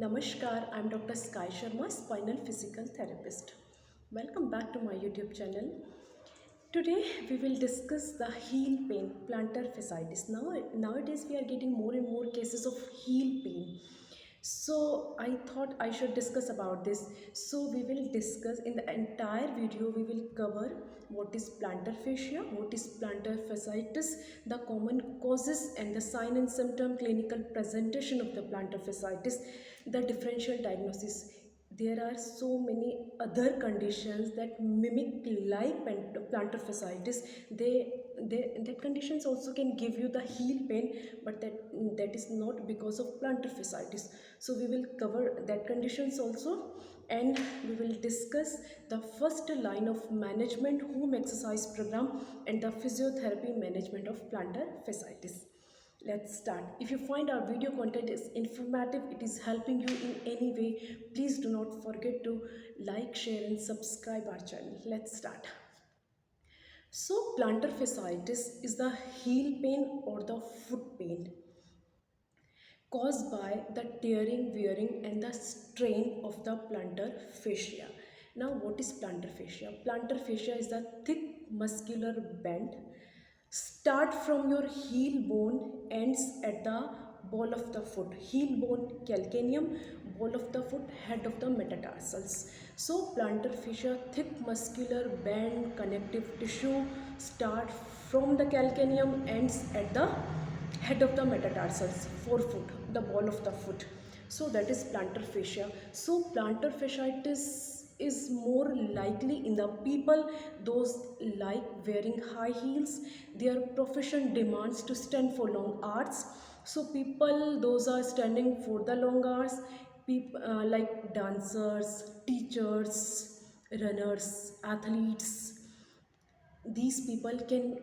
Namaskar, I'm Dr. Sky Sharma, spinal physical therapist. Welcome back to my YouTube channel. Today we will discuss the heel pain, plantar fasciitis. Nowadays we are getting more and more cases of heel pain. So I thought I should discuss about this. So we will discuss in the entire video. We will cover what is plantar fascia, what is plantar fasciitis, the common causes and the sign and symptom, clinical presentation of the plantar fasciitis, the differential diagnosis. There are so many other conditions that mimic like plantar fasciitis. That conditions also can give you the heel pain, but that is not because of plantar fasciitis. So we will cover that conditions also, and we will discuss the first line of management, home exercise program, and the physiotherapy management of plantar fasciitis. Let's start. If you find our video content is informative, it is helping you in any way, please do not forget to like, share and subscribe our channel. Let's start. So plantar fasciitis is the heel pain or the foot pain caused by the tearing, wearing and the strain of the plantar fascia. Now what is plantar fascia? Plantar fascia is the thick muscular band. Start from your heel bone, ends at the ball of the foot. Heel bone calcaneum, ball of the foot, head of the metatarsals. So plantar fascia, thick muscular band connective tissue, start from the calcaneum, ends at the head of the metatarsals, forefoot, the ball of the foot. So that is plantar fascia. So plantar fasciitis is more likely in the people those like wearing high heels. Their profession demands to stand for long hours. So people those are standing for the long hours, people like dancers, teachers, runners, athletes, these people can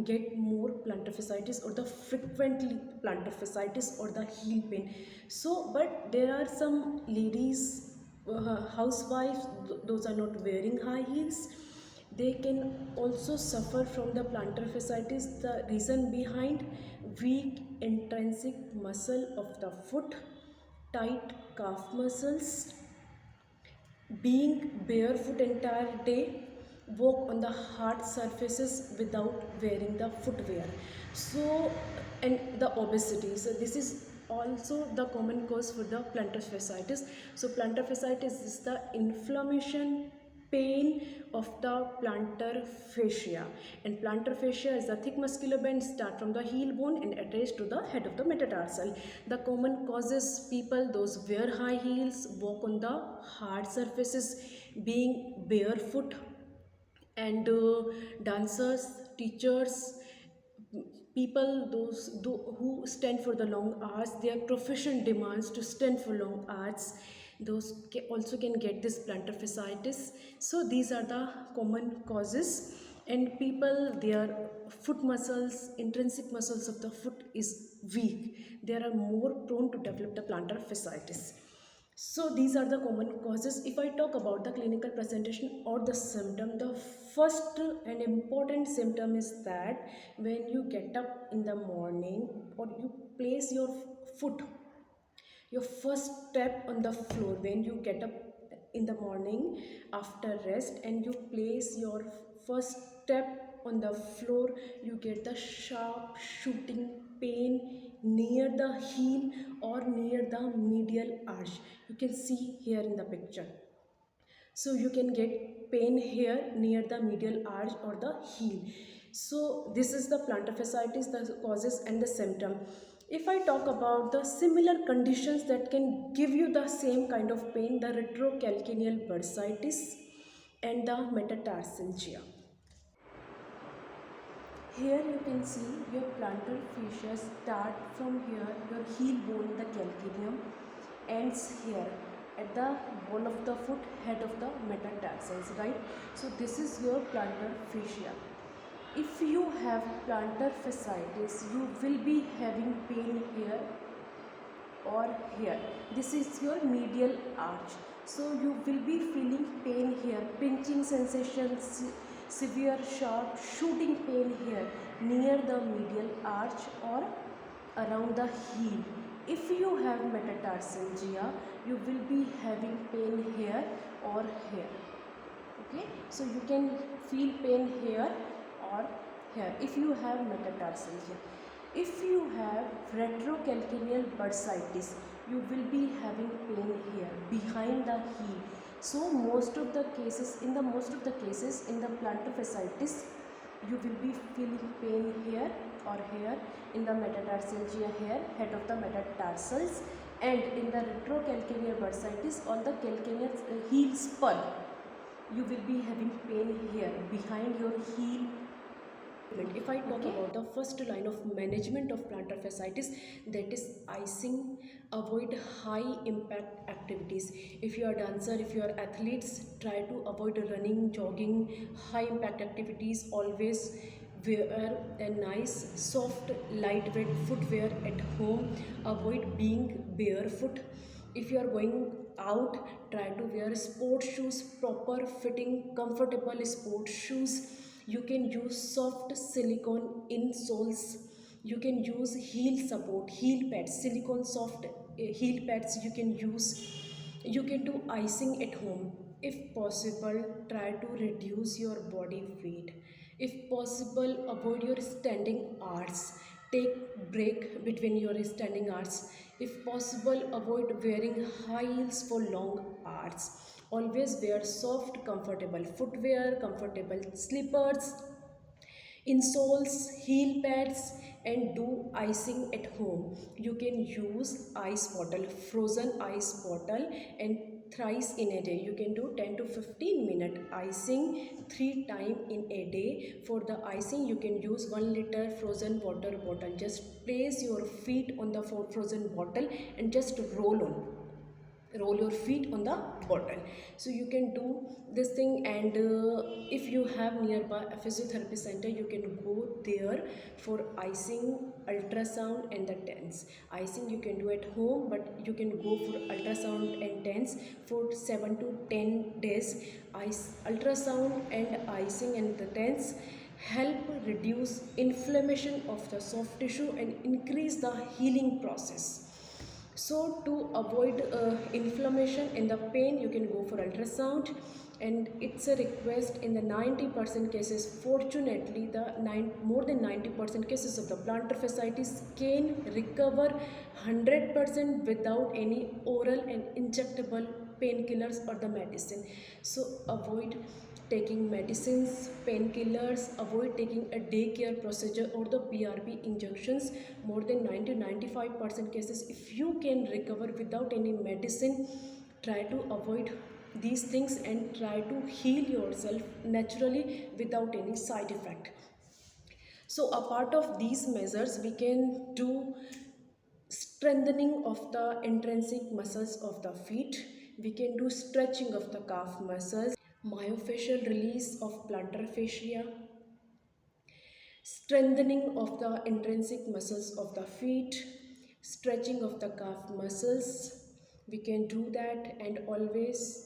get more plantar fasciitis or the frequently plantar fasciitis or the heel pain. So but there are some ladies, housewives, those are not wearing high heels, they can also suffer from the plantar fasciitis. The reason behind: weak intrinsic muscle of the foot, tight calf muscles, being barefoot entire day, walk on the hard surfaces without wearing the footwear. So and the obesity, so this is also the common cause for the plantar fasciitis. So plantar fasciitis is the inflammation, pain of the plantar fascia, and plantar fascia is the thick muscular band start from the heel bone and attached to the head of the metatarsal. The common causes: people those wear high heels, walk on the hard surfaces, being barefoot, and dancers, teachers, people who stand for the long hours, their profession demands to stand for long hours, those also can get this plantar fasciitis. So these are the common causes. And people, their foot muscles, intrinsic muscles of the foot is weak, they are more prone to develop the plantar fasciitis. So these are the common causes. If I talk about the clinical presentation or the symptom, the first and important symptom is that when you get up in the morning or you place your foot, your first step on the floor, when you get up in the morning after rest and you place your first step on the floor, you get the sharp shooting pain near the heel or near the medial arch. You can see here in the picture. So you can get pain here near the medial arch or the heel. So this is the plantar fasciitis, the causes and the symptom. If I talk about the similar conditions that can give you the same kind of pain, the retrocalcaneal bursitis and the metatarsalgia. Here you can see your plantar fascia start from here, your heel bone, the calcaneum, ends here at the ball of the foot, head of the metatarsals, right? So this is your plantar fascia. If you have plantar fasciitis, you will be having pain here or here. This is your medial arch. So you will be feeling pain here, pinching sensations, severe sharp shooting pain here near the medial arch or around the heel. If you have metatarsalgia, you will be having pain here or here. Okay, so you can feel pain here or here if you have metatarsalgia. If you have retrocalcaneal bursitis, you will be having pain here behind the heel. So most of the cases in the plantar fasciitis, you will be feeling pain here or here, in the metatarsalgia here, head of the metatarsals, and in the retrocalcaneal bursitis on the calcaneal heel spur, you will be having pain here behind your heel. If I talk about the first line of management of plantar fasciitis, that is icing. Avoid high impact activities. If you are dancer, if you are athletes, try to avoid running, jogging, high impact activities. Always wear a nice soft lightweight footwear at home. Avoid being barefoot. If you are going out, try to wear sports shoes, proper fitting, comfortable sports shoes. You can use soft silicone insoles. You can use heel support, heel pads, silicone soft heel pads you can use. You can do icing at home. If possible, try to reduce your body weight. If possible, avoid your standing hours. Take break between your standing hours. If possible, avoid wearing high heels for long hours. Always wear soft, comfortable footwear, comfortable slippers, insoles, heel pads, and do icing at home. You can use ice bottle, frozen ice bottle, and thrice in a day. You can do 10 to 15 minute icing 3 times in a day. For the icing, you can use 1 liter frozen water bottle. Just place your feet on the frozen bottle and just roll your feet on the bottle. So you can do this thing, and if you have nearby a physiotherapy center, you can go there for icing, ultrasound, and the TENS. Icing you can do at home, but you can go for ultrasound and TENS for 7 to 10 days. Ultrasound and icing and the TENS help reduce inflammation of the soft tissue and increase the healing process. So to avoid inflammation and the pain, you can go for ultrasound, and it's a request in the 90% cases. Fortunately, more than 90% cases of the plantar fasciitis can recover 100% without any oral and injectable painkillers or the medicine. So avoid taking medicines, painkillers, avoid taking a daycare procedure or the PRP injections. More than 90-95% cases, if you can recover without any medicine, try to avoid these things and try to heal yourself naturally without any side effect. So a part of these measures, we can do strengthening of the intrinsic muscles of the feet. We can do stretching of the calf muscles, myofascial release of plantar fascia, strengthening of the intrinsic muscles of the feet, stretching of the calf muscles. We can do that, and always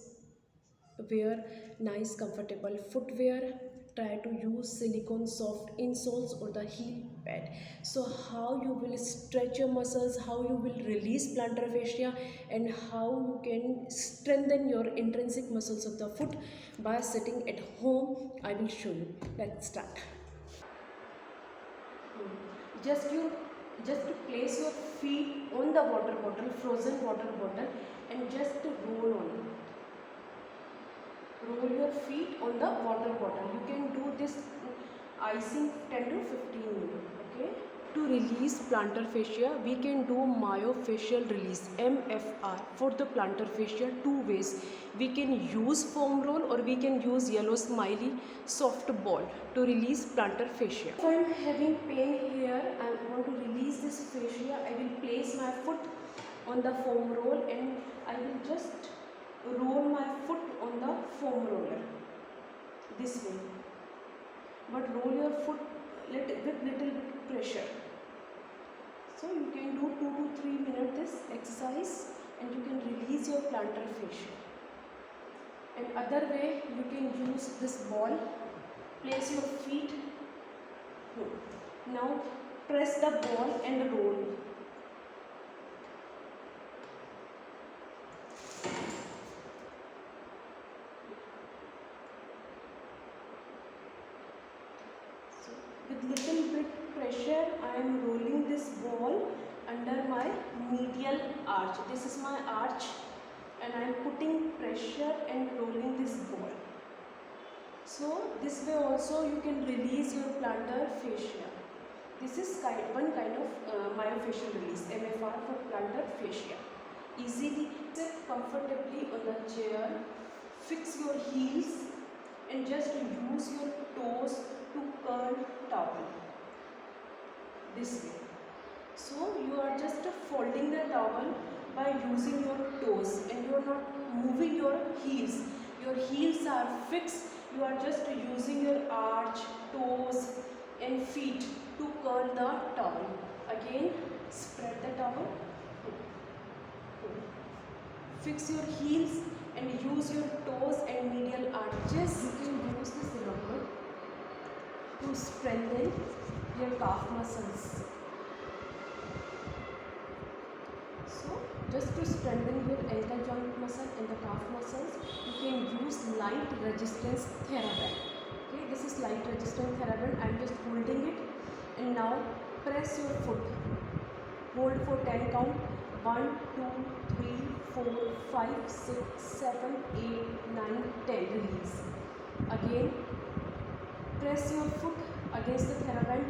wear nice comfortable footwear. Try to use silicone soft insoles or the heel pad. So how you will stretch your muscles, how you will release plantar fascia, and how you can strengthen your intrinsic muscles of the foot by sitting at home, I will show you. Let's start. Just place your feet on the water bottle, frozen water bottle, and just roll your feet on the water bottle. You can do this icing 10 to 15 minutes. Okay, to release plantar fascia, we can do myofascial release, MFR, for the plantar fascia two ways. We can use foam roll or we can use yellow smiley soft ball to release plantar fascia. If I am having pain here, I want to release this fascia, I will place my foot on the foam roll and I will just roll my foot on the foam roller this way, but roll your foot with little bit pressure. So you can do 2 to 3 minutes this exercise and you can release your plantar fascia. And other way, you can use this ball, place your feet, now press the ball and roll. I am rolling this ball under my medial arch. This is my arch and I am putting pressure and rolling this ball. So this way also you can release your plantar fascia. This is one kind of myofascial release, MFR, for plantar fascia. Easily sit comfortably on the chair, fix your heels and just use your toes to curl towel. This way. So you are just folding the towel by using your toes and you are not moving your heels. Your heels are fixed. You are just using your arch, toes and feet to curl the towel. Again, spread the towel. Fix your heels and use your toes and medial arches. You can use this rubber to strengthen your calf muscles. So, just to strengthen your ankle joint muscle and the calf muscles, you can use light resistance TheraBand. Okay, this is light resistance TheraBand. I am just holding it and now press your foot. Hold for 10 count. 1, 2, 3, 4, 5, 6, 7, 8, 9, 10. Release. Again, press your foot against the TheraBand.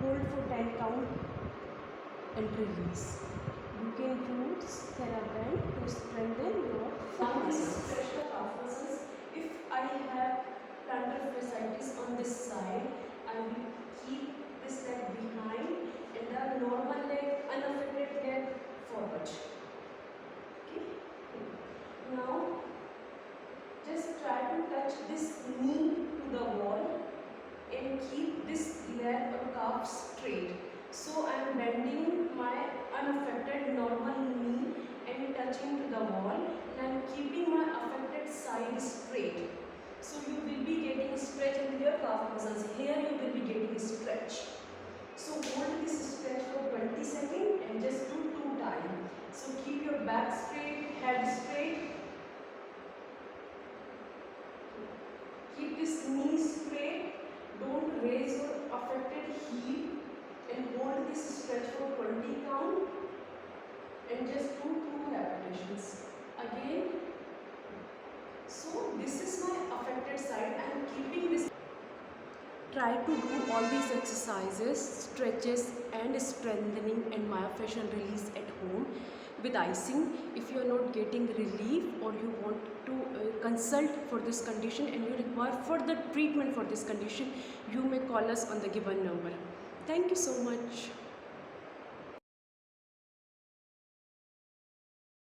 Hold for 10 count and release. You can use TheraBand to strengthen your calf muscles. If I have plantar fasciitis on this side, I will keep this leg behind and the normal leg, unaffected leg forward. Okay. Now, just try to touch this knee to the wall and keep this leg or calf straight. So I am bending my unaffected normal knee and touching to the wall and I am keeping my affected side straight. So you will be getting stretch in your calf muscles. Here you will be getting stretch. So hold this stretch for 20 seconds and just do 2 times. So keep your back straight, head straight. Keep this knee straight. Don't raise your affected heel. And hold this stretch for 20 count and just do 2 repetitions. Again, so this is my affected side. I am keeping this. Try to do all these exercises, stretches and strengthening and myofascial release at home with icing. If you are not getting relief or you want to consult for this condition and you require further treatment for this condition, you may call us on the given number. Thank you so much.